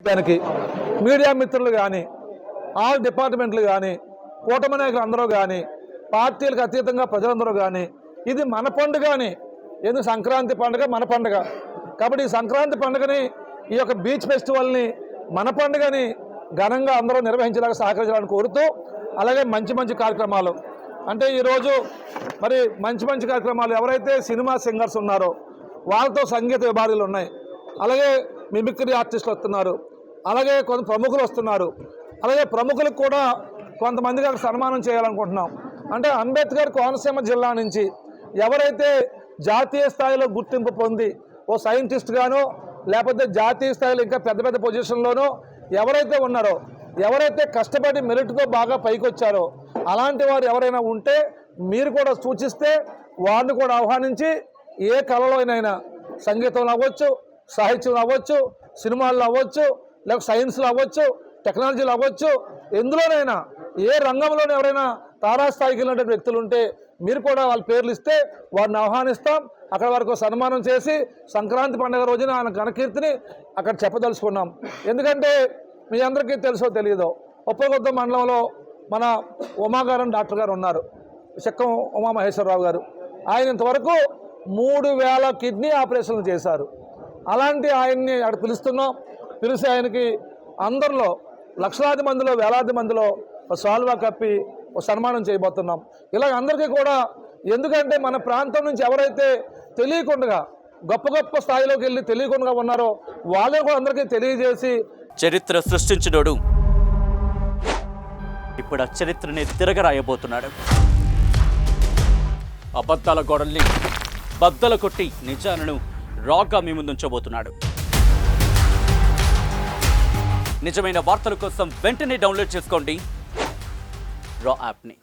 దానికి మీడియా మిత్రులు కానీ, ఆల్ డిపార్ట్మెంట్లు కానీ, కూటమి నాయకులు అందరూ కానీ, పార్టీలకు అతీతంగా ప్రజలందరూ కానీ, ఇది మన పండుగ అని, ఎందుకు సంక్రాంతి పండుగ మన పండుగ కాబట్టి ఈ సంక్రాంతి పండుగని, ఈ యొక్క బీచ్ ఫెస్టివల్ని మన పండుగని ఘనంగా అందరూ నిర్వహించేలాగా సహకరించాలని కోరుతూ, అలాగే మంచి మంచి కార్యక్రమాలు అంటే ఈరోజు మరి మంచి కార్యక్రమాలు ఎవరైతే సినిమా సింగర్స్ ఉన్నారో వాళ్ళతో సంగీత విభాగాలు ఉన్నాయి, అలాగే మిమిక్రీ ఆర్టిస్టులు వస్తున్నారు, అలాగే కొంత ప్రముఖులు వస్తున్నారు, అలాగే ప్రముఖులకు కూడా కొంతమందికి అక్కడ సన్మానం చేయాలనుకుంటున్నాం. అంటే అంబేద్కర్ కోనసీమ జిల్లా నుంచి ఎవరైతే జాతీయ స్థాయిలో గుర్తింపు పొంది ఓ సైంటిస్ట్ గానో లేకపోతే జాతీయ స్థాయిలో ఇంకా పెద్ద పొజిషన్లోనో ఎవరైతే ఉన్నారో, ఎవరైతే కష్టపడి మెరిట్తో బాగా పైకి వచ్చారో అలాంటి వారు ఎవరైనా ఉంటే మీరు కూడా సూచిస్తే వారిని కూడా ఆహ్వానించి ఏ కళలోనైనా సంగీతంలో అవ్వచ్చు, సాహిత్యంలో అవ్వచ్చు, సినిమాల్లో అవ్వచ్చు, లేక సైన్స్లో అవ్వచ్చు, టెక్నాలజీలో అవ్వచ్చు, ఎందులోనైనా ఏ రంగంలోనే ఎవరైనా తారాస్థాయికి వెళ్ళినటువంటి వ్యక్తులు ఉంటే మీరు కూడా వాళ్ళ పేర్లు ఇస్తే వారిని ఆహ్వానిస్తాం. అక్కడ వరకు సన్మానం చేసి సంక్రాంతి పండుగ రోజున ఆయన ఘనకీర్తిని అక్కడ చెప్పదలుచుకున్నాం. ఎందుకంటే మీ అందరికీ తెలుసో తెలియదో ఉప్పలగుత్త మండలంలో మన ఉమాగారం డాక్టర్ గారు ఉన్నారు, చెక్కం ఉమామహేశ్వరరావు గారు. ఆయన ఇంతవరకు 3000 కిడ్నీ ఆపరేషన్లు చేశారు. అలాంటి ఆయన్ని అక్కడ పిలుస్తున్నాం. పిలిచి ఆయనకి అందరిలో లక్షలాది మందిలో వేలాది మందిలో సాల్వా కప్పి సన్మానం చేయబోతున్నాం. ఇలా అందరికీ కూడా, ఎందుకంటే మన ప్రాంతం నుంచి ఎవరైతే తెలియకుండా గొప్ప స్థాయిలోకి వెళ్ళి తెలియకుండా ఉన్నారో వాళ్ళని కూడా అందరికీ తెలియజేసి చరిత్ర సృష్టించినోడు ఇప్పుడు ఆ చరిత్రని తిరగరాయబోతున్నాడు. అబద్ధాల గోడల్ని బద్దలు కొట్టి నిజాలను రాగా మీ ముందుంచబోతున్నాడు. నిజమైన వార్తల కోసం వెంటనే డౌన్లోడ్ చేసుకోండి రా యాప్ని.